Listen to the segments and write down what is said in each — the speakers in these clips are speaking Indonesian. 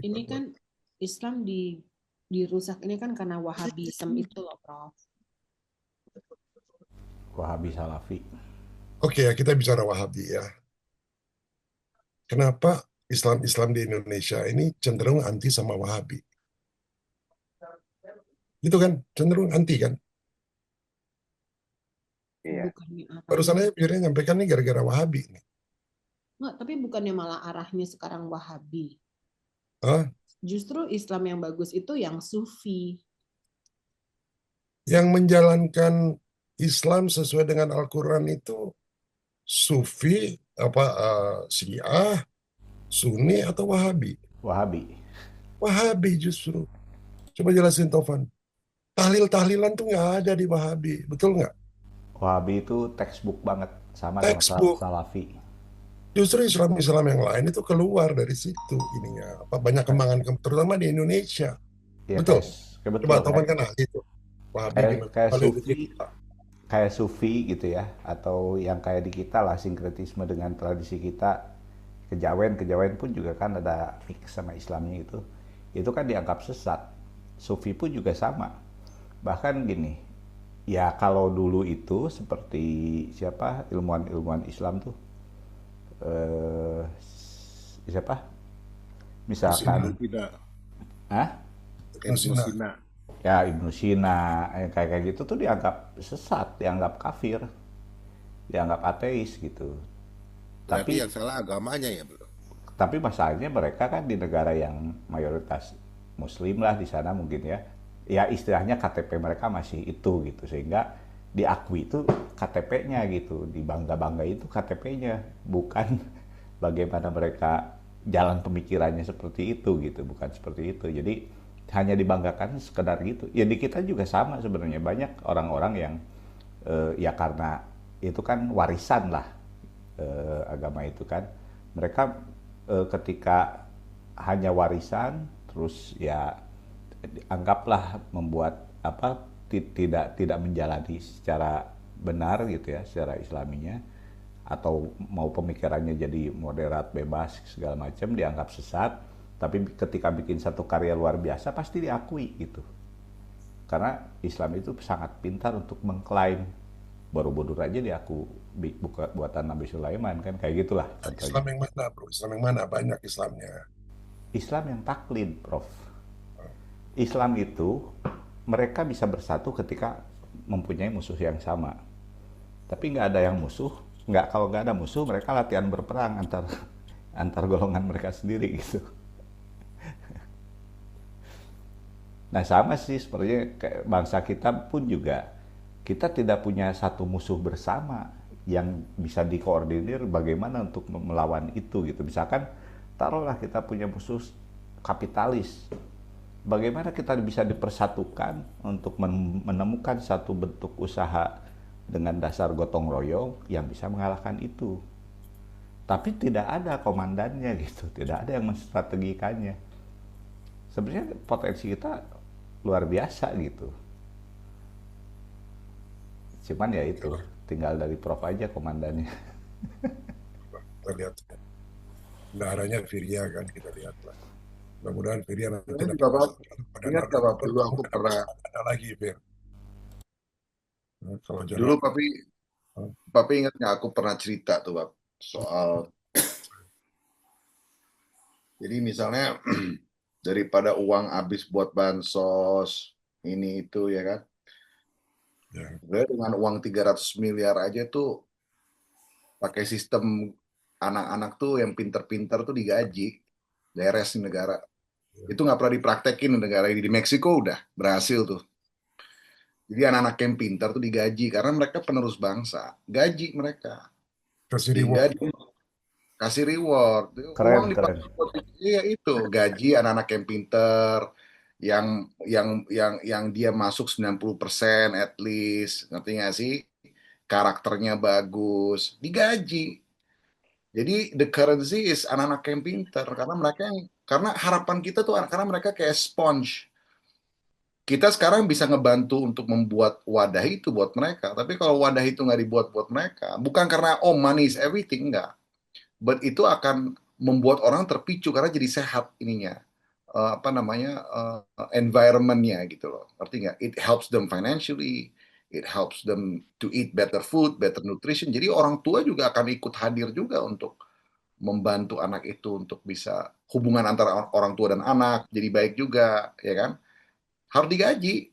ini kan Islam dirusak ini kan karena Wahabisme itu loh, Prof. Wahabi Salafi. Oke ya, kita bicara Wahabi ya. Kenapa Islam-Islam di Indonesia ini cenderung anti sama Wahabi? Gitu kan, cenderung anti kan. Iya. Bukannya Barusan arahnya, aja Firnya nyampaikan nih gara-gara Wahabi nih. enggak, tapi bukannya malah arahnya sekarang Wahabi. Hah? Justru Islam yang bagus itu yang Sufi. Yang menjalankan Islam sesuai dengan Al-Quran itu Sufi, Syiah, Sunni atau Wahabi? Wahabi. Wahabi justru. Coba jelasin Tovan. Tahlil-tahlilan tuh nggak ada di Wahabi, betul nggak? Wahabi itu textbook banget sama sama Textbook. Salafi. Justru Islam-Islam yang lain itu keluar dari situ ininya. Apa banyak kembangan terutama di Indonesia. Ya Betul. kayak kayak Coba betul Tovan kayak kan ahli itu. Wahabi kayak gimana? kayak Kalau di sufi kita. kayak sufi gitu ya, atau yang kayak di kita lah, sinkretisme dengan tradisi kita. Kejawen kejawen pun juga kan ada mix sama Islamnya. Itu kan dianggap sesat. Sufi pun juga sama. Bahkan gini, ya kalau dulu itu seperti siapa ilmuwan-ilmuwan Islam tuh, eh, siapa Sina. misalkan, Tidak. ah Ibnu Ibnu Sina. Sina. ya Ibnu Sina, kayak kayak gitu tuh dianggap sesat, dianggap kafir, dianggap ateis gitu. Berarti Tapi yang salah agamanya ya, bro. tapi masalahnya mereka kan di negara yang mayoritas Muslim lah di sana mungkin ya. Ya istilahnya KTP mereka masih itu gitu, sehingga diakui itu KTP-nya gitu, dibangga-bangga itu KTP-nya, bukan bagaimana mereka jalan pemikirannya seperti itu gitu, bukan seperti itu. Jadi hanya dibanggakan sekedar gitu. Ya di kita juga sama sebenarnya, banyak orang-orang yang ya karena itu kan warisan lah, agama itu kan. Mereka ketika hanya warisan terus ya anggaplah membuat apa, tidak tidak menjalani secara benar gitu ya, secara islaminya, atau mau pemikirannya jadi moderat bebas segala macam, dianggap sesat. Tapi ketika bikin satu karya luar biasa pasti diakui gitu, karena Islam itu sangat pintar untuk mengklaim. Borobudur aja diaku buka buatan Nabi Sulaiman kan, kayak gitulah Nah, Islam contohnya. yang mana, bro? Islam yang mana? Banyak Islamnya. Islam yang taklid, Prof. Islam itu mereka bisa bersatu ketika mempunyai musuh yang sama. Tapi nggak ada yang musuh, nggak, kalau nggak ada musuh mereka latihan berperang antar antar golongan mereka sendiri gitu. Nah sama sih sepertinya kayak bangsa kita pun juga, kita tidak punya satu musuh bersama yang bisa dikoordinir bagaimana untuk melawan itu gitu. Misalkan taruhlah kita punya musuh kapitalis, bagaimana kita bisa dipersatukan untuk menemukan satu bentuk usaha dengan dasar gotong royong yang bisa mengalahkan itu. Tapi tidak ada komandannya gitu, tidak ada yang menstrategikannya. Sebenarnya potensi kita luar biasa gitu. Cuman ya Oke itu, lah, tinggal dari Prof aja komandannya. kita lihat. Bendaharanya Firya kan, kita lihat lah. Mudah-mudahan Firya nanti Saya juga, dapat Pak, kesempatan pada ingat gak, Pak, Nahdlatul dulu kamu aku dapat pernah, ada lagi, Fir. Nah, kalau dulu jodoh, Papi, nah, Papi ingat nggak aku pernah cerita tuh, Pak, soal, jadi misalnya daripada uang habis buat bansos, ini itu ya kan, ya, sebenarnya dengan uang 300 miliar aja tuh pakai sistem anak-anak tuh yang pinter-pinter tuh digaji, beres di negara. ya. Itu nggak pernah dipraktekin di negara ini. Di Meksiko udah berhasil tuh. Jadi anak-anak yang pintar tuh digaji karena mereka penerus bangsa. Gaji mereka. Kasih Sehingga reward. dia kasih reward. Uang Keren, keren. dipakai buat iya itu gaji anak-anak yang pintar, yang yang dia masuk 90% at least. Ngerti nggak sih? Karakternya bagus, digaji. Jadi the currency is anak-anak yang pintar karena mereka yang karena harapan kita tuh karena mereka kayak sponge. Kita sekarang bisa ngebantu untuk membuat wadah itu buat mereka. Tapi kalau wadah itu nggak dibuat buat mereka, bukan karena oh money is everything, nggak. But itu akan membuat orang terpicu karena jadi sehat ininya. apa namanya environment-nya gitu loh. Ngerti nggak? It helps them financially, it helps them to eat better food, better nutrition. Jadi orang tua juga akan ikut hadir juga untuk membantu anak itu untuk bisa hubungan antara orang tua dan anak jadi baik juga, ya kan? Harus digaji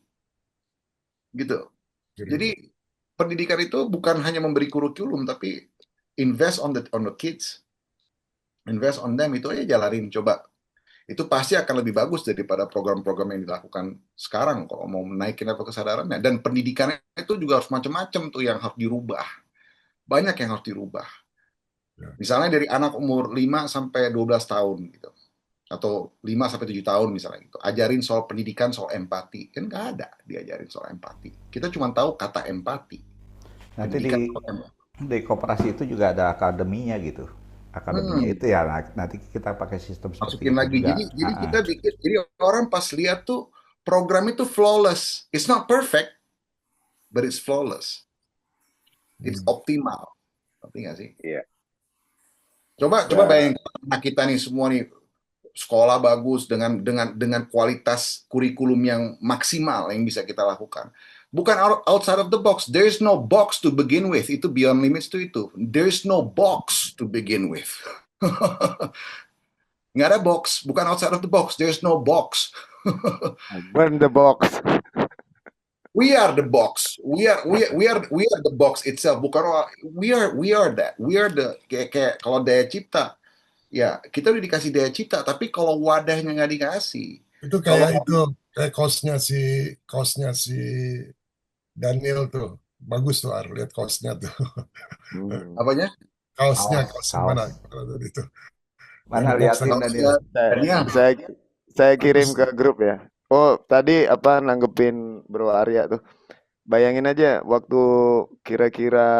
gitu. Jadi, Jadi pendidikan itu bukan hanya memberi kurikulum, tapi invest on the kids, invest on them, itu aja jalanin coba. Itu pasti akan lebih bagus daripada program-program yang dilakukan sekarang kalau mau menaikin level kesadarannya. Dan pendidikannya itu juga harus macam-macam tuh yang harus dirubah. Banyak yang harus dirubah. ya. Misalnya dari anak umur 5 sampai 12 tahun gitu. Atau 5 sampai 7 tahun misalnya gitu. Ajarin soal pendidikan, soal empati. Kan nggak ada diajarin soal empati. Kita cuma tahu kata empati. Nanti Pendidikan soal empati. di koperasi itu juga ada akademinya gitu. Akademinya Hmm, itu ya nanti kita pakai sistem seperti masukin itu lagi. juga. Jadi kita bikin, jadi orang pas lihat tuh program itu flawless. It's not perfect, but it's flawless. It's Hmm. optimal. Ngerti nggak sih? Iya. Coba Dan bayangin anak kita nih semua nih sekolah bagus dengan kualitas kurikulum yang maksimal yang bisa kita lakukan. Bukan outside of the box. There is no box to begin with. Itu beyond limits itu. There is no box to begin with. Nggak ada box. Bukan outside of the box. There is no box. Burn the box. We are the box. We are the box itself. Bukan we are that. We are the kayak kalau daya cipta. Ya, kita udah dikasih daya cipta, tapi kalau wadahnya nggak dikasih, Itu kalau kayak kosnya si Daniel tuh. Bagus tuh, Ar, lihat kosnya tuh. apanya? Kaosnya, kaos, kaos kaos. mana? Kalau tadi itu. Yang Mana box liatin tadi. Daniel? Saya, Daniel, saya saya kirim Bagus ke tuh. grup ya. Oh, tadi apa nanggepin Bro Arya tuh. Bayangin aja waktu kira-kira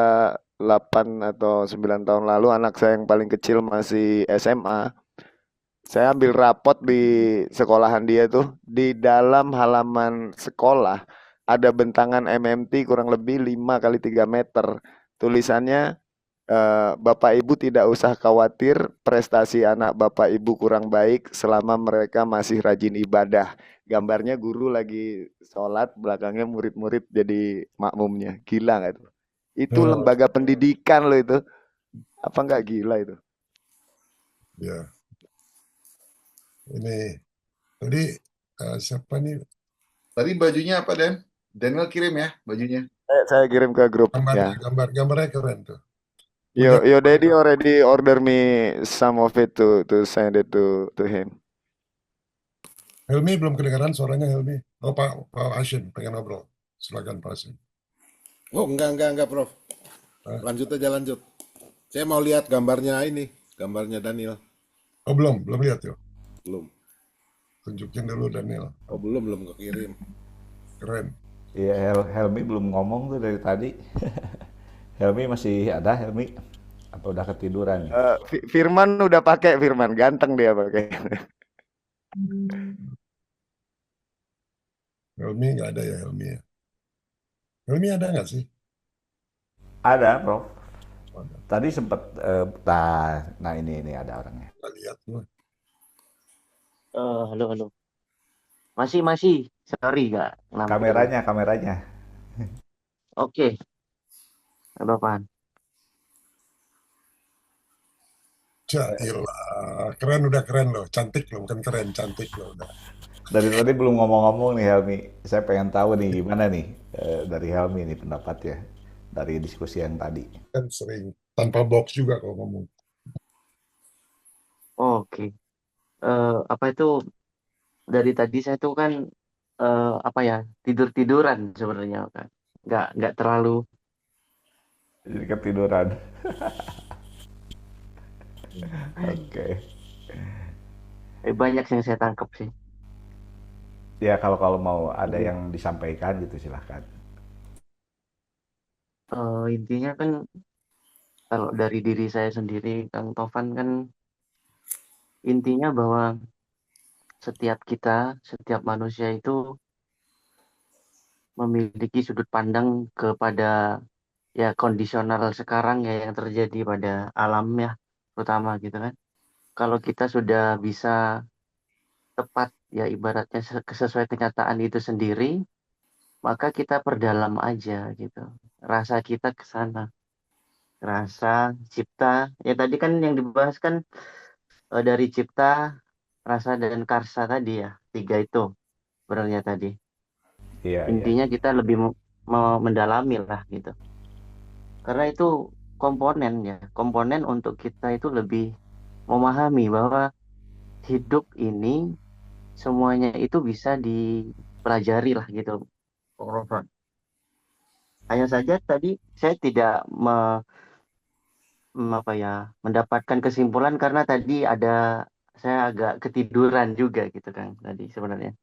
8 atau 9 tahun lalu anak saya yang paling kecil masih SMA. Saya ambil rapot di sekolahan dia tuh, di dalam halaman sekolah ada bentangan MMT kurang lebih 5 kali 3 meter. Tulisannya, Bapak Ibu tidak usah khawatir prestasi anak Bapak Ibu kurang baik selama mereka masih rajin ibadah. Gambarnya guru lagi sholat, belakangnya murid-murid jadi makmumnya. Gila nggak itu? Itu Ya, lembaga pendidikan loh itu. Apa nggak gila itu? ya. Ini tadi siapa nih tadi bajunya apa, Dan? Daniel kirim ya bajunya. Saya kirim ke grup gambarnya, ya. gambarnya keren tuh. Your Punya your daddy already order me some of it to send it to him. Helmi belum kedengaran suaranya Helmi. Oh, Pak Hashim pengen ngobrol. Silakan Pak Hashim. Oh, enggak, Prof. Hah? Lanjut aja, lanjut. Saya mau lihat gambarnya ini, gambarnya Daniel. Oh, belum lihat ya. Belum. Tunjukin dulu Daniel. Oh, belum kekirim. Keren. Iya, Helmi belum ngomong tuh dari tadi. Helmi masih ada, Helmi? Apa udah ketiduran nih? Firman udah pakai Firman, ganteng dia pakai. Helmi nggak ada ya Helmi ya. Helmi ada nggak sih? Ada, Prof. Ada. Tadi sempat, nah ini ada orangnya. Nggak lihat gua. Halo. Masih. Sorry, Kak. Kenapa tadi? Kameranya. Oke, ada apaan? Jailah, udah keren loh. Cantik loh, bukan keren, cantik loh udah. Dari tadi belum ngomong-ngomong nih Helmi. Saya pengen tahu nih gimana nih dari Helmi nih pendapatnya dari diskusi yang tadi. Kan sering tanpa box juga kalau ngomong. Oke. Apa itu dari tadi saya tuh kan apa ya tiduran sebenarnya kan. Nggak terlalu. Jadi ketiduran. Oke. Banyak yang saya tangkap sih. Ya kalau mau ada yang disampaikan gitu silahkan. Intinya kan kalau dari diri saya sendiri, Kang Tovan kan intinya bahwa setiap manusia itu memiliki sudut pandang kepada ya kondisional sekarang ya yang terjadi pada alam ya terutama gitu kan. Kalau kita sudah bisa tepat ya ibaratnya sesuai kenyataan itu sendiri, maka kita perdalam aja gitu. Rasa kita ke sana, rasa, cipta. Ya tadi kan yang dibahas kan dari cipta, rasa dan karsa tadi ya, tiga itu sebenarnya tadi. Iya, iya. Intinya kita lebih mau mendalami lah gitu. Karena itu komponen ya, komponen untuk kita itu lebih memahami bahwa hidup ini semuanya itu bisa dipelajari lah gitu. Bung Robert. Hanya saja tadi saya tidak apa ya mendapatkan kesimpulan karena tadi saya agak ketiduran juga gitu kan tadi sebenarnya.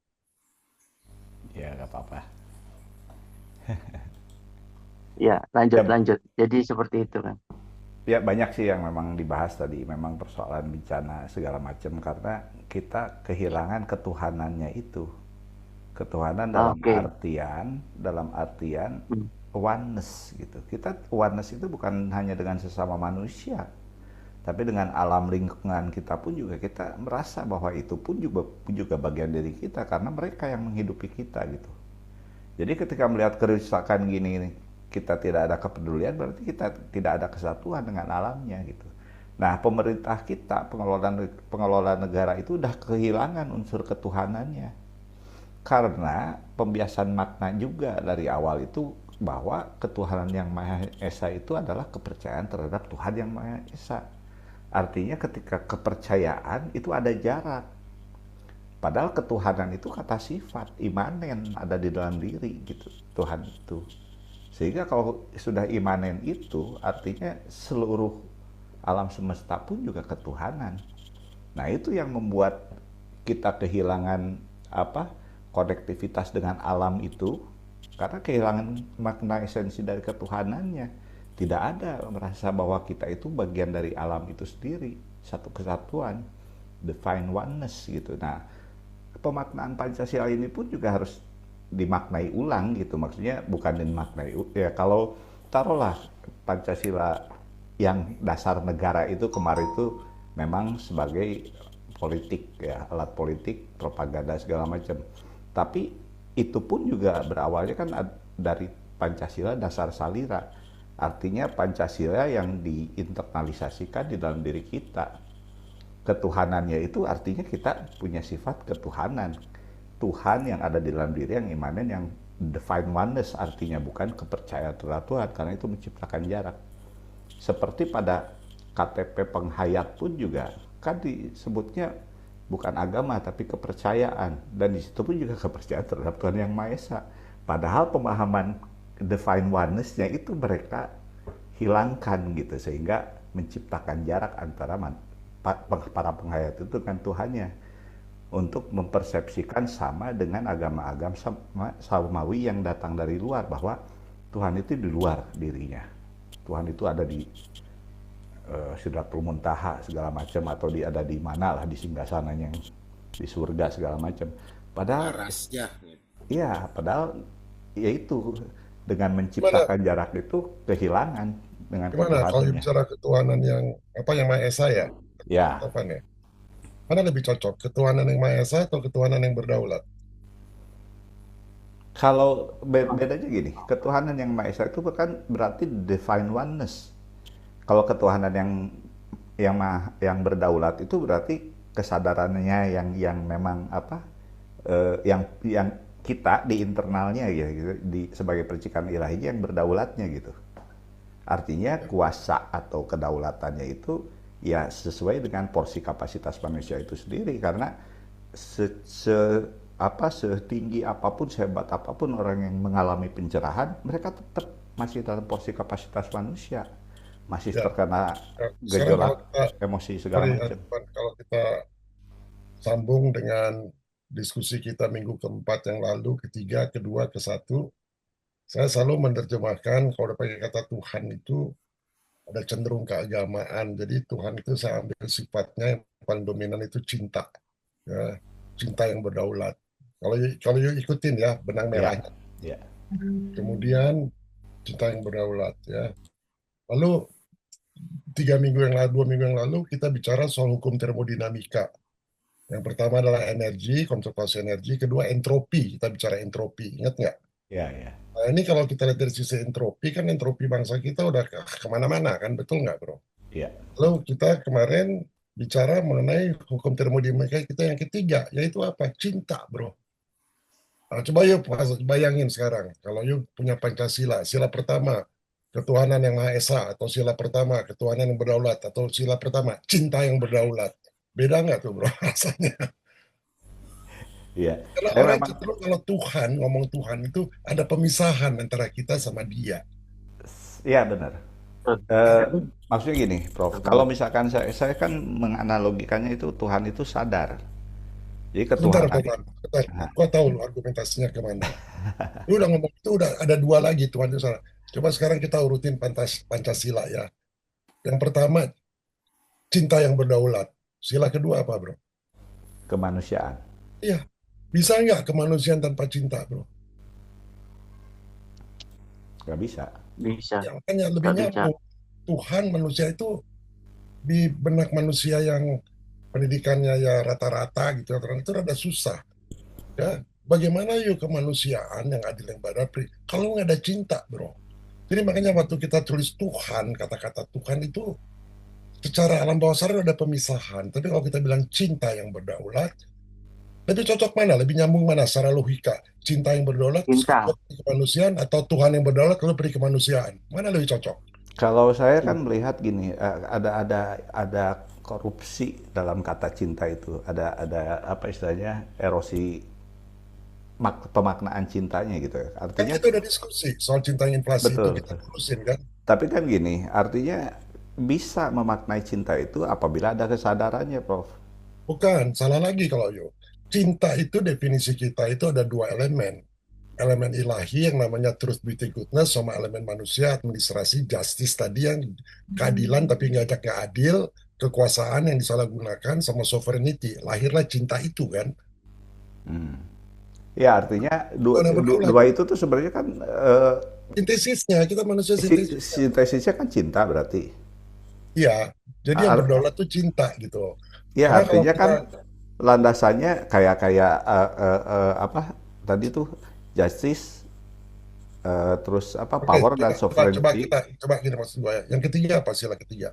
Ya, nggak apa-apa. Ya, lanjut Ya, lanjut. Jadi seperti itu kan. ya banyak sih yang memang dibahas tadi, memang persoalan bencana segala macam karena kita kehilangan ketuhanannya itu. Ketuhanan Oke. dalam artian Hmm. oneness gitu. Kita oneness itu bukan hanya dengan sesama manusia, tapi dengan alam lingkungan kita pun juga kita merasa bahwa itu pun juga bagian dari kita karena mereka yang menghidupi kita gitu. Jadi ketika melihat kerusakan gini kita tidak ada kepedulian berarti kita tidak ada kesatuan dengan alamnya gitu. Nah, pemerintah kita, pengelola negara itu udah kehilangan unsur ketuhanannya. Karena pembiasan makna juga dari awal itu bahwa ketuhanan yang Maha Esa itu adalah kepercayaan terhadap Tuhan yang Maha Esa. Artinya ketika kepercayaan itu ada jarak. Padahal ketuhanan itu kata sifat, imanen, ada di dalam diri gitu, Tuhan itu. Sehingga kalau sudah imanen itu, artinya seluruh alam semesta pun juga ketuhanan. Nah itu yang membuat kita kehilangan apa konektivitas dengan alam itu, karena kehilangan makna esensi dari ketuhanannya. Tidak ada merasa bahwa kita itu bagian dari alam itu sendiri, satu kesatuan, divine oneness gitu. Nah, pemaknaan Pancasila ini pun juga harus dimaknai ulang gitu. Maksudnya bukan dimaknai ya kalau taruhlah Pancasila yang dasar negara itu kemarin itu memang sebagai politik ya, alat politik, propaganda segala macam. Tapi itu pun juga berawalnya kan dari Pancasila dasar salira. Artinya Pancasila yang diinternalisasikan di dalam diri kita. Ketuhanannya itu artinya kita punya sifat ketuhanan. Tuhan yang ada di dalam diri yang imanen yang divine oneness artinya bukan kepercayaan terhadap Tuhan karena itu menciptakan jarak. Seperti pada KTP penghayat pun juga kan disebutnya bukan agama tapi kepercayaan dan di situ pun juga kepercayaan terhadap Tuhan yang Maha Esa. Padahal pemahaman divine oneness-nya itu mereka hilangkan gitu sehingga menciptakan jarak antara para penghayat itu dengan Tuhannya untuk mempersepsikan sama dengan agama-agama samawi yang datang dari luar bahwa Tuhan itu di luar dirinya. Tuhan itu ada di Sidratul Muntaha segala macam atau ada di mana lah di singgasananya yang di surga segala macam. Padahal Arasnya. padahal ya itu dengan Gimana, menciptakan jarak itu kehilangan dengan gimana kalau ketuhanannya. bicara ketuhanan yang apa yang Maha Esa ya, Ya, Tovan ya? Mana lebih cocok, ketuhanan yang Maha Esa atau ketuhanan yang berdaulat? kalau bedanya gini, ketuhanan yang Maha Esa itu kan berarti divine oneness. Kalau ketuhanan yang berdaulat itu berarti kesadarannya yang memang apa yang kita di internalnya ya gitu, sebagai percikan ilahi yang berdaulatnya gitu. Artinya kuasa atau kedaulatannya itu ya sesuai dengan porsi kapasitas manusia itu sendiri karena setinggi apapun, sehebat apapun orang yang mengalami pencerahan, mereka tetap masih dalam porsi kapasitas manusia, masih Ya, terkena nah, sekarang kalau gejolak kita, emosi segala sorry, macam. Tovan, kalau kita sambung dengan diskusi kita minggu keempat yang lalu, ketiga, kedua, ke satu, saya selalu menerjemahkan kalau udah pakai kata Tuhan itu ada cenderung keagamaan. Jadi Tuhan itu saya ambil sifatnya yang paling dominan itu cinta, ya, cinta yang berdaulat. Kalau you ikutin ya benang Ya, merahnya. ya, Kemudian cinta yang berdaulat ya. Lalu 3 minggu yang lalu, 2 minggu yang lalu kita bicara soal hukum termodinamika. Yang pertama adalah energi, konservasi energi. Kedua entropi, kita bicara entropi. Ingat nggak? Ya, ya. Nah, ini kalau kita lihat dari sisi entropi, kan entropi bangsa kita udah kemana-mana, kan? Betul nggak, bro? Iya. Lalu kita kemarin bicara mengenai hukum termodinamika kita yang ketiga, yaitu apa? Cinta, bro. Nah, coba yuk bayangin sekarang, kalau yuk punya Pancasila, sila pertama, ketuhanan yang Maha Esa, atau sila pertama, ketuhanan yang berdaulat, atau sila pertama, cinta yang berdaulat. Beda nggak tuh, bro, rasanya? Iya. Karena Saya orang memang, cenderung kalau Tuhan, ngomong Tuhan itu ada pemisahan antara kita sama dia. iya benar. Maksudnya gini, Prof. Kalau misalkan saya kan menganalogikannya itu Tuhan itu sadar. Jadi Sebentar, ketuhanan. Bapak. Sebentar. Nah, Kau tahu lu argumentasinya kemana? Lu udah ngomong itu udah ada dua lagi Tuhan itu salah. Coba sekarang kita urutin Pancasila ya. Yang pertama, cinta yang berdaulat. Sila kedua apa, bro? kemanusiaan. Iya, bisa nggak kemanusiaan tanpa cinta, bro? Nggak bisa. Bisa, Ya, makanya lebih nggak bisa. nyambung. Tuhan manusia itu di benak manusia yang pendidikannya ya rata-rata gitu, itu rada susah. Ya, bagaimana yuk kemanusiaan yang adil yang beradab kalau nggak ada cinta, bro? Jadi makanya waktu kita tulis Tuhan, kata-kata Tuhan itu secara alam bawah sadar ada pemisahan. Tapi kalau kita bilang cinta yang berdaulat, lebih cocok mana? Lebih nyambung mana secara logika? Cinta yang berdaulat, terus Cinta. kemanusiaan, atau Tuhan yang berdaulat, lalu beri kemanusiaan? Mana lebih cocok? Kalau saya kan melihat gini, ada korupsi dalam kata cinta itu. Ada apa istilahnya erosi pemaknaan cintanya gitu ya. Kan Artinya kita udah diskusi soal cinta yang inflasi itu betul, kita betul. terusin kan? Tapi kan gini, artinya bisa memaknai cinta itu apabila ada kesadarannya, Prof. Bukan, salah lagi kalau yuk. Cinta itu definisi kita itu ada dua elemen. Elemen ilahi yang namanya truth, beauty, goodness, sama elemen manusia, administrasi, justice tadi yang keadilan tapi nggak adil, kekuasaan yang disalahgunakan, sama sovereignty. Lahirlah cinta itu kan. Hmm. Ya, artinya Bukan yang berdaulat. dua itu tuh sebenarnya kan Sintesisnya, kita manusia sintesisnya. sintesisnya kan cinta berarti. Iya, jadi yang Ar- berdaulat tuh cinta gitu. ya, Karena kalau artinya kita kan landasannya kayak kayak apa tadi tuh justice, terus apa oke, power dan coba sovereignty, kita coba gini maksud gue ya. Yang ketiga apa sila ketiga?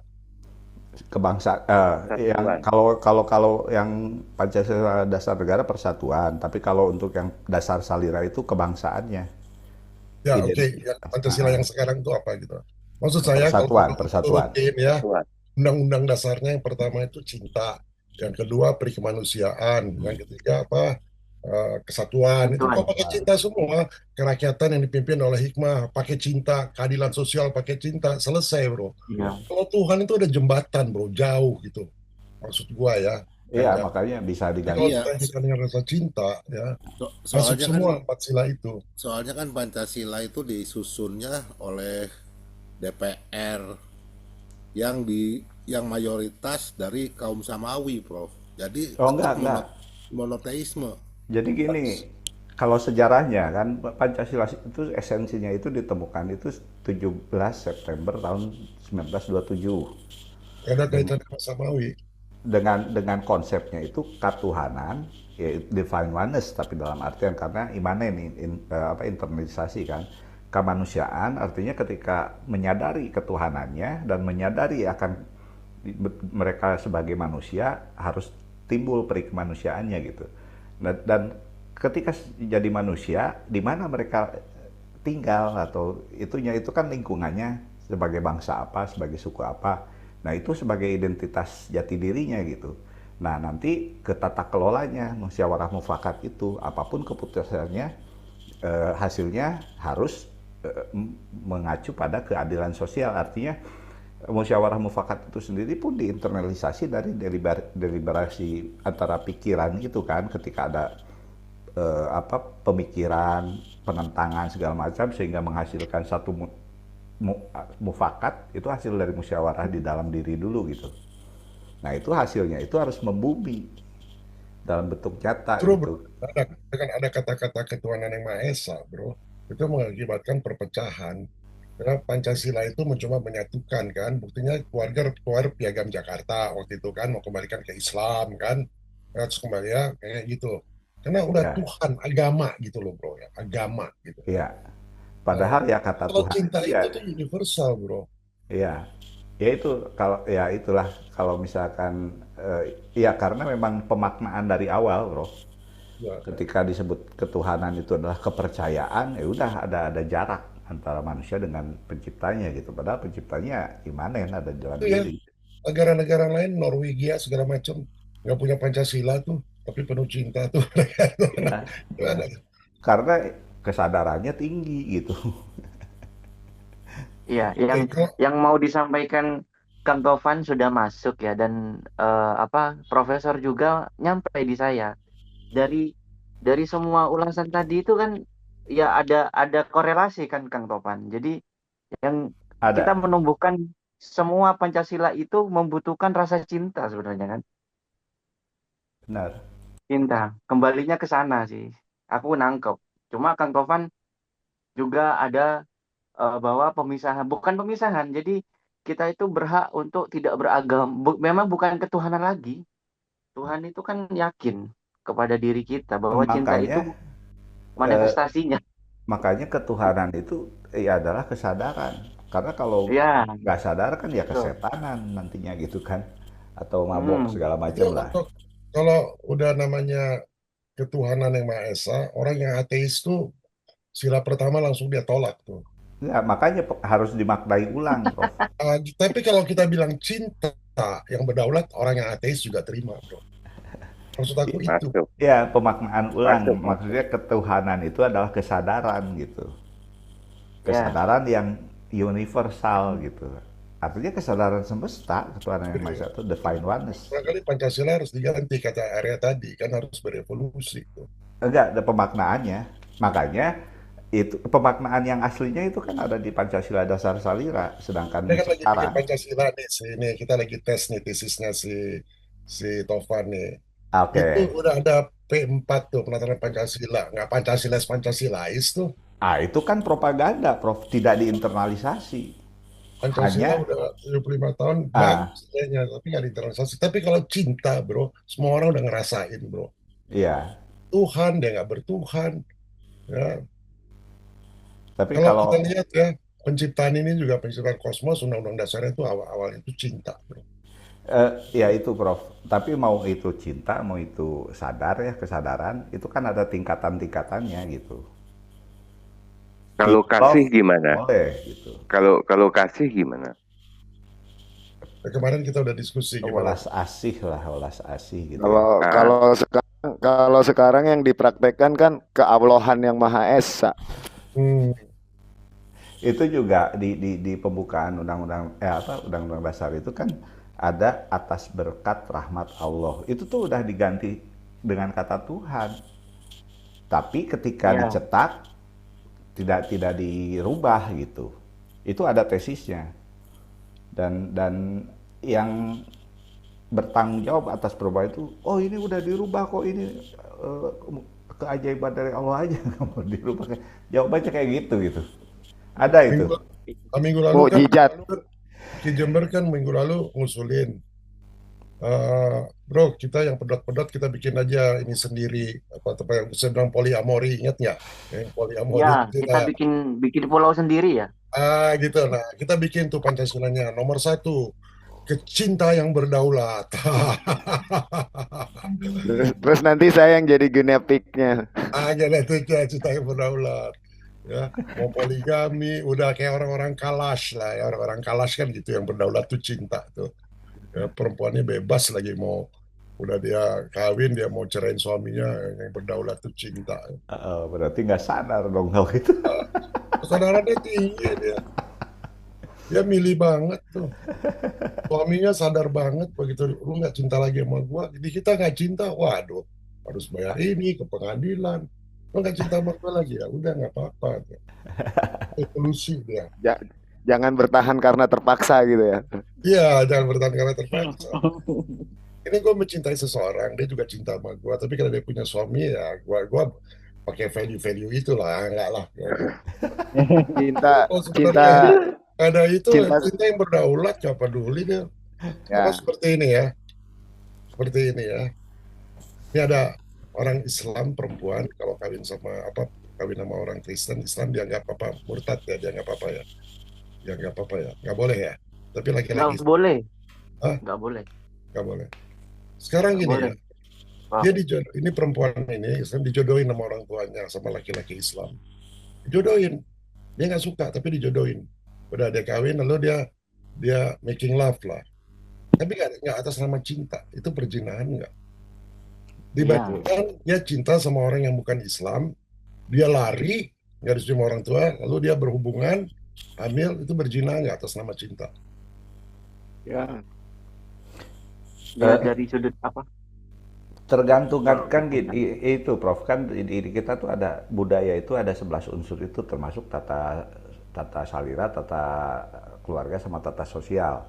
kebangsaan, yang Persatuan. kalau yang Pancasila dasar negara persatuan, tapi kalau untuk yang dasar salira itu kebangsaannya, Ya, oke. identik, Yang Pancasila yang sekarang itu apa gitu? Maksud saya kalau persatuan, persatuan. turutin ya, Persatuan. undang-undang dasarnya yang pertama itu cinta, yang kedua perikemanusiaan, yang ketiga apa? Kesatuan. Itu kok Persatuan. pakai cinta semua. Kerakyatan yang dipimpin oleh hikmah, pakai cinta, keadilan sosial pakai cinta, selesai, bro. Iya. Kalau Tuhan itu ada jembatan, bro, jauh gitu. Maksud gua ya, Iya, Enda. makanya bisa Tapi kalau diganti. Iya, kita hidupkan dengan rasa cinta, ya masuk soalnya kan semua empat sila itu. Pancasila itu disusunnya oleh DPR yang mayoritas dari kaum Samawi, Prof. Jadi Oh, tetap enggak. monoteisme. Jadi gini, kalau sejarahnya kan Pancasila itu esensinya itu ditemukan itu 17 September tahun 1927. Gak ada Den- kaitan sama Samawi. dengan konsepnya itu katuhanan, ya divine oneness, tapi dalam artian karena imanen, apa internalisasi kan. Kemanusiaan artinya ketika menyadari ketuhanannya dan menyadari akan mereka sebagai manusia harus timbul perikemanusiaannya gitu. Dan ketika jadi manusia, di mana mereka tinggal atau itunya itu kan lingkungannya sebagai bangsa apa, sebagai suku apa. Nah itu sebagai identitas jati dirinya gitu. Nah nanti ke tata kelolanya musyawarah mufakat itu apapun keputusannya, hasilnya harus mengacu pada keadilan sosial. Artinya musyawarah mufakat itu sendiri pun diinternalisasi dari deliberasi antara pikiran itu kan, ketika ada apa pemikiran penentangan segala macam sehingga menghasilkan satu mufakat, itu hasil dari musyawarah di dalam diri dulu gitu. Nah itu hasilnya itu harus membumi dalam bentuk nyata True, bro. gitu. Dengan ada kata-kata ketuhanan yang Maha Esa, bro, itu mengakibatkan perpecahan. Karena Pancasila itu mencoba menyatukan kan, buktinya keluar Piagam Jakarta waktu itu kan mau kembalikan ke Islam kan. Terus kembali ya kayak gitu. Karena udah Ya, Tuhan agama gitu loh bro ya, agama gitu. ya. Nah, Padahal ya kata kalau Tuhan cinta itu ya, itu tuh universal bro. ya, ya itu kalau ya itulah kalau misalkan ya karena memang pemaknaan dari awal, bro. Ya, Ketika disebut ketuhanan itu adalah kepercayaan, ya udah ada jarak antara manusia dengan penciptanya gitu. Padahal penciptanya imanen ada dalam itu ya diri. negara-negara lain Norwegia segala macam nggak punya Pancasila tuh, tapi penuh cinta tuh mereka tuh. Iya, Itu ya. ada. Karena kesadarannya tinggi gitu. Iya, Oke, kalau yang mau disampaikan Kang Tovan sudah masuk ya, dan apa Profesor juga nyampe di saya. Dari semua ulasan tadi itu kan ya ada korelasi kan Kang Tovan. Jadi yang kita Ada, menumbuhkan semua Pancasila itu membutuhkan rasa cinta sebenarnya kan. benar. Cinta. Kembalinya ke sana sih. Aku nangkep. Cuma Kang Tovan juga ada bahwa pemisahan, bukan pemisahan. Jadi kita itu berhak untuk tidak beragam. Memang bukan ketuhanan lagi. Tuhan itu kan yakin kepada diri kita bahwa cinta itu Makanya eh, manifestasinya. makanya ketuhanan itu ya adalah kesadaran. Karena kalau Ya, nggak sadar kan ya betul. kesetanan nantinya gitu kan, atau mabok Hmm, segala itu macam lah. kalau udah namanya ketuhanan yang Maha Esa, orang yang ateis tuh sila pertama langsung dia tolak tuh. Ya, makanya harus dimaknai ulang, Prof. Tapi kalau kita bilang cinta yang berdaulat, orang yang ateis juga terima, bro. Maksud aku itu. Masuk, Ya, pemaknaan ulang. masuk, masuk. Maksudnya ketuhanan itu adalah kesadaran gitu. ya, Kesadaran yang universal gitu. Artinya kesadaran semesta, ketuhanan yang maha Iya. esa itu divine oneness. Barangkali Pancasila harus diganti kata area tadi, kan harus berevolusi tuh. Enggak, ada pemaknaannya. Makanya itu pemaknaan yang aslinya itu kan ada di Pancasila Dasar Salira, Ini sedangkan kan lagi bikin sekarang, Pancasila nih, ini kita lagi tes nih tesisnya si Tovan nih. Itu oke. udah ada P4 tuh penataran Pancasila, nggak Pancasilais tuh. Ah, itu kan propaganda, Prof. Tidak diinternalisasi. Pancasila Hanya, udah 75 tahun ah, bagus kayaknya, tapi nggak diinternalisasi. Tapi kalau cinta, bro, semua orang udah ngerasain, bro. iya. Tuhan, dia nggak bertuhan. Ya. Tapi Kalau kita kalau lihat ya, penciptaan ini juga penciptaan kosmos, undang-undang dasarnya itu awal-awalnya itu cinta, bro. ya itu, Prof. Tapi mau itu cinta, mau itu sadar ya, kesadaran, itu kan ada tingkatan-tingkatannya gitu. Kalau Pure love kasih gimana? boleh gitu. Kalau kasih gimana? Nah, kemarin kita udah diskusi gimana Welas tuh. asih lah, welas asih gitu ya. Ah, Kalau sekarang yang dipraktekkan kan keablohan yang Maha Esa. Hmm, Itu juga di pembukaan undang-undang dasar itu kan ada atas berkat rahmat Allah. Itu tuh udah diganti dengan kata Tuhan. Tapi ketika ya, dicetak tidak dirubah gitu. Itu ada tesisnya. Dan yang bertanggung jawab atas perubahan itu, oh ini udah dirubah kok, ini eh, keajaiban dari Allah aja nggak mau dirubah. Jawabannya kayak gitu. Ada itu. minggu, minggu lalu kan, Mukjizat. Ki Jember kan minggu lalu ngusulin, bro, kita yang pedot-pedot kita bikin aja ini sendiri, apa yang saya bilang poliamori, ingat nggak? Yang poliamori ya, kita, kita bikin bikin pulau sendiri ya. gitu. Nah, kita bikin tuh Pancasilanya nomor satu, kecinta yang berdaulat. Terus nanti saya yang jadi genepiknya. Jadi itu cinta yang berdaulat. Ya, mau poligami, udah kayak orang-orang Kalash lah ya, orang-orang Kalash kan gitu yang berdaulat tuh cinta tuh. Ya, perempuannya bebas lagi mau udah dia kawin dia mau cerain suaminya yang berdaulat tuh cinta. Berarti nggak sadar dong kalau gitu. Kesadarannya tinggi dia. Dia milih banget tuh. Suaminya sadar banget begitu lu nggak cinta lagi sama gua, jadi kita nggak cinta, waduh harus bayar ini ke pengadilan. Lu nggak cinta sama gua lagi ya, udah nggak apa-apa. Evolusi dia. Ja- Jangan bertahan karena terpaksa gitu ya. Iya, jangan bertahan karena terpaksa. Ini gue mencintai seseorang, dia juga cinta sama gue, tapi kalau dia punya suami ya gue pakai value-value itulah, enggak lah. Cinta, Kalau cinta, sebenarnya ada itu cinta. cinta yang berdaulat, gak peduli dia. Karena Ya, seperti ini ya, seperti ini ya. Ini ada orang Islam perempuan kalau kawin sama orang Kristen, Islam dianggap apa? Murtad ya, dianggap apa ya? Dianggap apa ya? Nggak boleh ya. Tapi Nggak laki-laki, boleh, ah, nggak boleh, nggak boleh. Sekarang nggak gini boleh, ya, Prof. ini perempuan ini Islam dijodohin sama orang tuanya sama laki-laki Islam. Dijodohin, dia nggak suka tapi dijodohin. Udah dia kawin lalu dia making love lah. Tapi nggak atas nama cinta, itu perzinahan nggak? Iya, Dibandingkan dia cinta sama orang yang bukan Islam, dia lari, nggak disuruh sama orang tua, lalu dia berhubungan, hamil, itu berzina nggak atas nama cinta? Ya, dilihat Eh, dari sudut apa? Tergantung kan itu Prof, kan di kita tuh ada budaya, itu ada 11 unsur itu, termasuk tata tata salira, tata keluarga, sama tata sosial.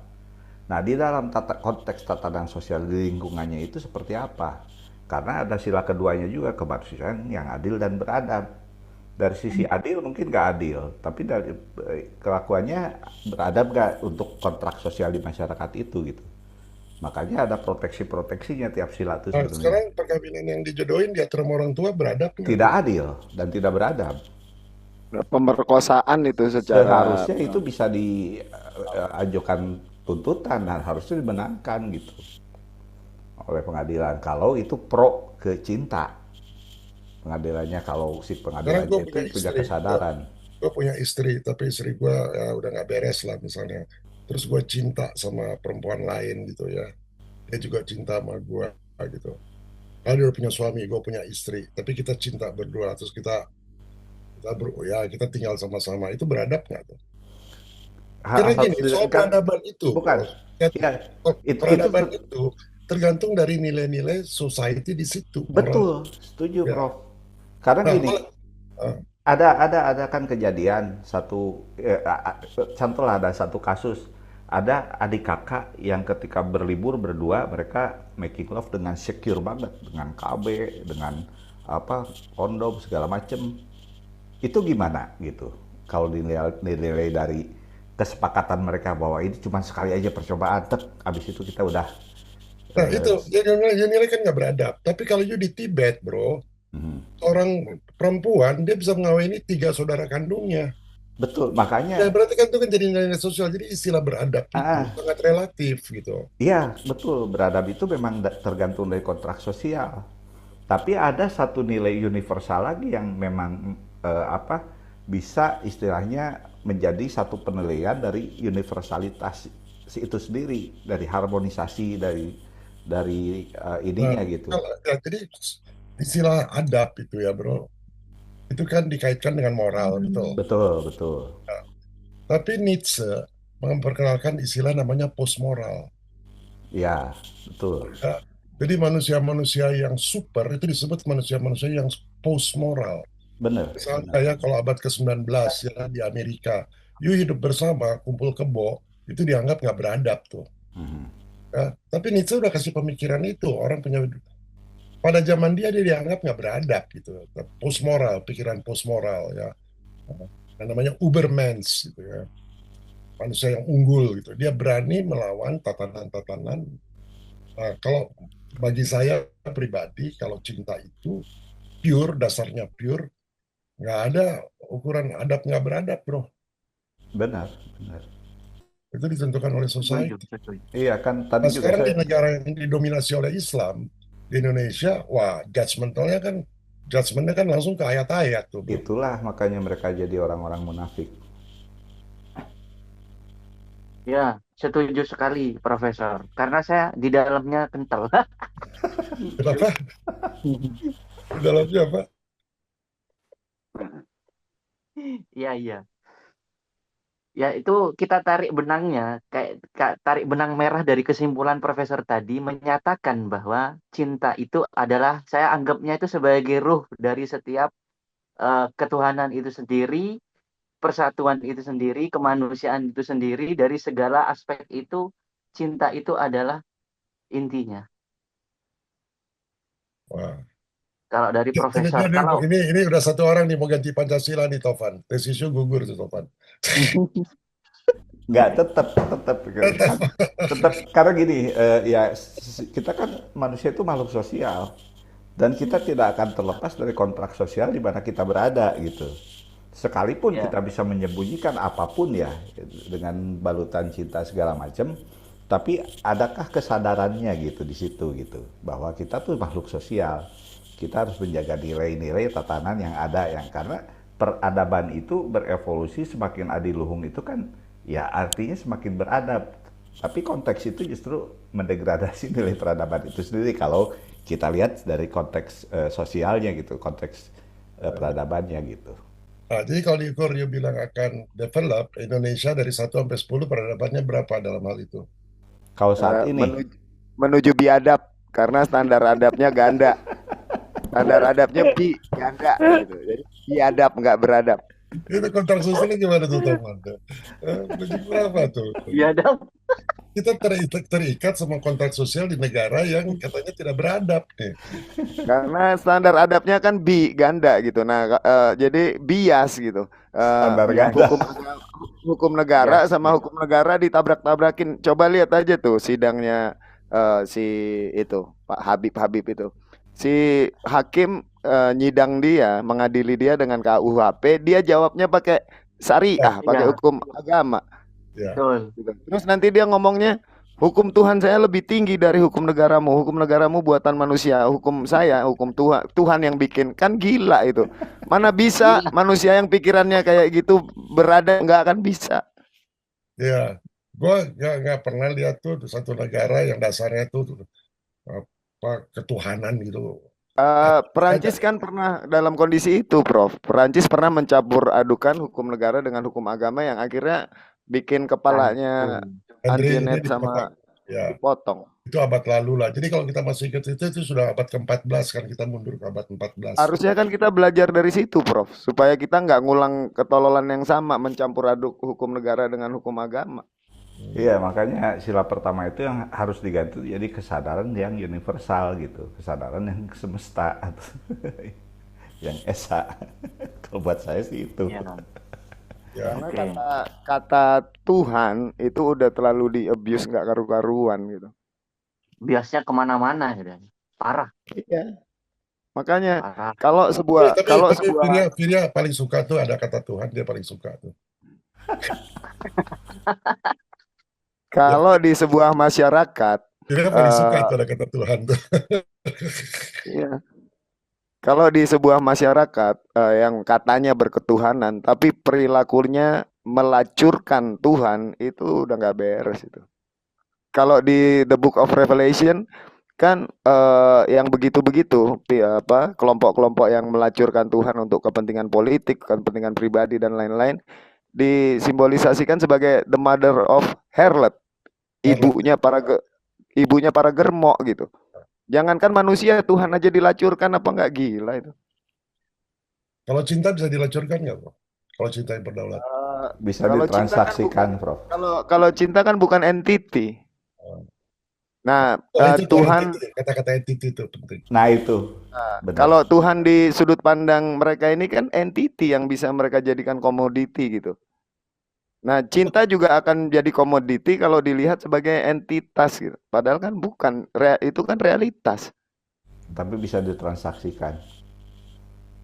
Nah, di dalam konteks tatanan sosial di lingkungannya itu seperti apa? Karena ada sila keduanya juga, kemanusiaan yang adil dan beradab. Dari sisi adil mungkin nggak adil, tapi dari kelakuannya beradab nggak untuk kontrak sosial di masyarakat itu gitu. Makanya ada proteksi-proteksinya tiap sila itu Nah, sebenarnya. sekarang perkawinan yang dijodohin diatur sama orang tua beradab nggak Tidak tuh? adil dan tidak beradab. pemerkosaan itu secara Seharusnya itu bisa diajukan tuntutan dan harusnya dimenangkan gitu oleh pengadilan kalau itu pro ke cinta. Pengadilannya, kalau si Sekarang gue pengadilannya itu punya punya istri, kesadaran. gue punya istri, tapi istri gue ya udah nggak beres lah misalnya. Terus gue cinta sama perempuan lain gitu ya. Dia juga cinta sama gue gitu. Kalau dia udah punya suami, gue punya istri, tapi kita cinta berdua, terus kita tinggal sama-sama, itu beradab nggak tuh? Karena Harus gini, soal kan, peradaban itu, bukan bro, ya, ya, itu peradaban itu tergantung dari nilai-nilai society di situ, moral. betul, setuju Ya. Prof. Karena Nah, gini, eh, ada kan kejadian satu, contoh lah, ada satu kasus, ada adik kakak yang ketika berlibur berdua mereka making love dengan secure banget, dengan KB, dengan apa, kondom segala macem. Itu gimana gitu? Kalau dinilai dari kesepakatan mereka bahwa ini cuma sekali aja percobaan, tek, abis itu kita udah nah eh, itu yang nilai kan nggak beradab. Tapi kalau you di Tibet, bro, mhm. orang perempuan dia bisa mengawini 3 saudara kandungnya. Betul, Ya makanya berarti kan itu kan jadi nilai sosial. Jadi istilah beradab itu ah, sangat relatif gitu. iya, betul. Beradab itu memang tergantung dari kontrak sosial. Tapi ada satu nilai universal lagi yang memang apa, bisa istilahnya menjadi satu penilaian dari universalitas itu sendiri, dari harmonisasi, dari Nah, ininya gitu. ya, jadi istilah adab itu ya, bro, itu kan dikaitkan dengan moral, betul. Betul, betul. Nah, tapi Nietzsche memperkenalkan istilah namanya postmoral. Ya, betul. Ya. Jadi manusia-manusia yang super itu disebut manusia-manusia yang postmoral. Benar, Misalnya benar. ya kalau abad ke-19 ya di Amerika, you hidup bersama, kumpul kebo, itu dianggap nggak beradab tuh. Mhm. Ya. Tapi Nietzsche udah kasih pemikiran itu, orang punya pada zaman dia dianggap nggak beradab gitu, postmoral, pikiran postmoral ya. Yang namanya Ubermensch gitu ya, manusia yang unggul gitu. Dia berani melawan tatanan-tatanan. Nah, kalau bagi saya pribadi, kalau cinta itu pure, dasarnya pure, nggak ada ukuran adab nggak beradab, bro. Benar, benar. Itu ditentukan oleh Setuju, society. setuju. Iya kan tadi Nah, juga sekarang saya, di negara yang didominasi oleh Islam, di Indonesia, wah, judgmentalnya kan langsung ke ayat-ayat tuh, bro. itulah makanya mereka jadi orang-orang munafik. Ya, setuju sekali, Profesor. Karena saya di dalamnya kental. Kenapa? Di dalamnya apa? Iya, iya. Ya, itu kita tarik benangnya, tarik benang merah dari kesimpulan Profesor tadi menyatakan bahwa cinta itu adalah, saya anggapnya itu sebagai ruh dari setiap ketuhanan itu sendiri, persatuan itu sendiri, kemanusiaan itu sendiri, dari segala aspek itu, cinta itu adalah intinya. Wah. Kalau dari Ini, Profesor, ini, kalau ini, ini udah satu orang nih mau ganti Pancasila nih, Tovan. Tesisnya gugur tuh, Tovan. Nggak, tetap kan, tetap karena gini, ya kita kan manusia itu makhluk sosial. Dan kita tidak akan terlepas dari kontrak sosial di mana kita berada gitu. Sekalipun Ya, kita bisa menyembunyikan apapun ya dengan balutan cinta segala macam, tapi adakah kesadarannya gitu di situ gitu bahwa kita tuh makhluk sosial. Kita harus menjaga nilai-nilai tatanan yang ada yang karena peradaban itu berevolusi semakin adiluhung itu kan ya artinya semakin beradab. Tapi konteks itu justru mendegradasi nilai peradaban itu sendiri kalau kita lihat dari konteks sosialnya gitu, konteks peradabannya gitu. Nah, jadi kalau diukur you bilang akan develop, Indonesia dari 1 sampai 10 peradabannya berapa dalam hal itu? Kalau saat Eh, ini, menuju biadab karena standar adabnya ganda. Standar adabnya ganda gitu. Jadi biadab nggak beradab. Itu kontrak sosialnya gimana tuh teman? Menuju berapa tuh? biadab. Kita terikat sama kontrak sosial di negara yang katanya tidak beradab nih. Karena standar adabnya kan ganda gitu. Nah, jadi bias gitu. standar Yang ganda. hukum negara Ya, sama hukum negara ditabrak-tabrakin. Coba lihat aja tuh sidangnya si itu Pak Habib itu. Si hakim nyidang dia, mengadili dia dengan KUHP, dia jawabnya pakai syariah, pakai ya, hukum agama. Ya. betul. Gitu. Terus nanti dia ngomongnya hukum Tuhan saya lebih tinggi dari hukum negaramu. Hukum negaramu buatan manusia. Hukum saya, hukum Tuhan, Tuhan yang bikin. Kan gila itu. Mana bisa Gila. manusia yang pikirannya kayak gitu berada, nggak akan bisa. Ya, gue nggak pernah lihat tuh satu negara yang dasarnya tuh apa ketuhanan gitu. Perancis kan pernah dalam kondisi itu, Prof. Perancis pernah mencampur adukan hukum negara dengan hukum agama yang akhirnya bikin kepalanya Andre ini Antoinette sama ya dipotong. itu abad lalu lah. Jadi kalau kita masih ingat itu sudah abad ke-14 kan kita mundur ke abad 14. Harusnya kan kita belajar dari situ, Prof. Supaya kita nggak ngulang ketololan yang sama, mencampur aduk hukum negara dengan hukum agama. Iya, makanya sila pertama itu yang harus diganti jadi kesadaran yang universal gitu, kesadaran yang semesta atau yang esa. Kalau buat saya sih itu. Ya, Ya. Karena oke. kata Tuhan itu udah terlalu di abuse nggak karu-karuan gitu. Biasanya kemana-mana gitu. Parah, Iya. Makanya parah. kalau sebuah Tapi Virya paling suka tuh ada kata Tuhan, dia paling suka tuh. kalau di sebuah masyarakat, Virya paling suka tuh ada kata Tuhan tuh. iya. Kalau di sebuah masyarakat yang katanya berketuhanan, tapi perilakunya melacurkan Tuhan, itu udah nggak beres itu. Kalau di The Book of Revelation kan yang begitu-begitu, kelompok-kelompok yang melacurkan Tuhan untuk kepentingan politik, kepentingan pribadi dan lain-lain, disimbolisasikan sebagai the mother of harlot, ibunya para germo gitu. Jangankan manusia, Tuhan aja dilacurkan, apa nggak gila itu? Kalau cinta bisa dilacurkan nggak, Bro? Kalau cinta yang berdaulat. Bisa Kalau cinta kan ditransaksikan, Prof. Kalau cinta kan bukan entity. Nah, itu Tuhan, kata-kata entity itu penting. Nah itu, benar. kalau Tuhan di sudut pandang mereka ini kan entity yang bisa mereka jadikan komoditi gitu. Nah, cinta juga akan jadi komoditi kalau dilihat sebagai entitas gitu. Padahal kan bukan, itu kan realitas. Tapi bisa ditransaksikan.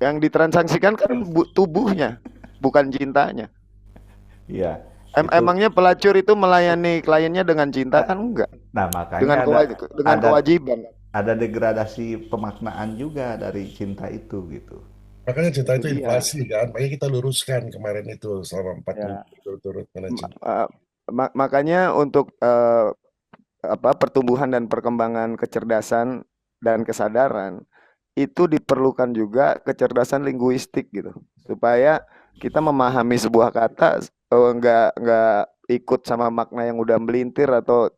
Yang ditransaksikan kan tubuhnya, bukan cintanya. Iya. Emangnya pelacur itu melayani kliennya dengan cinta kan enggak? Nah makanya Dengan kewajiban. ada degradasi pemaknaan juga dari cinta itu gitu. Makanya cinta itu Iya. inflasi kan. Makanya kita luruskan kemarin itu selama 4 minggu berturut-turut mengenai cinta. Makanya untuk pertumbuhan dan perkembangan kecerdasan dan kesadaran itu diperlukan juga kecerdasan linguistik gitu, supaya kita memahami sebuah kata nggak ikut sama makna yang udah melintir atau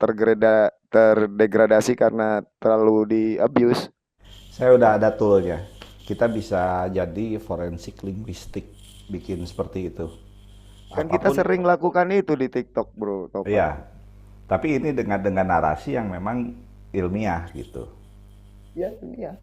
terdegradasi karena terlalu di abuse. Saya udah ada toolnya. Kita bisa jadi forensik linguistik, bikin seperti itu. Kan kita sering lakukan itu di TikTok, Bro. Iya. Tapi ini dengan narasi yang memang ilmiah gitu. Iya, ilmiah.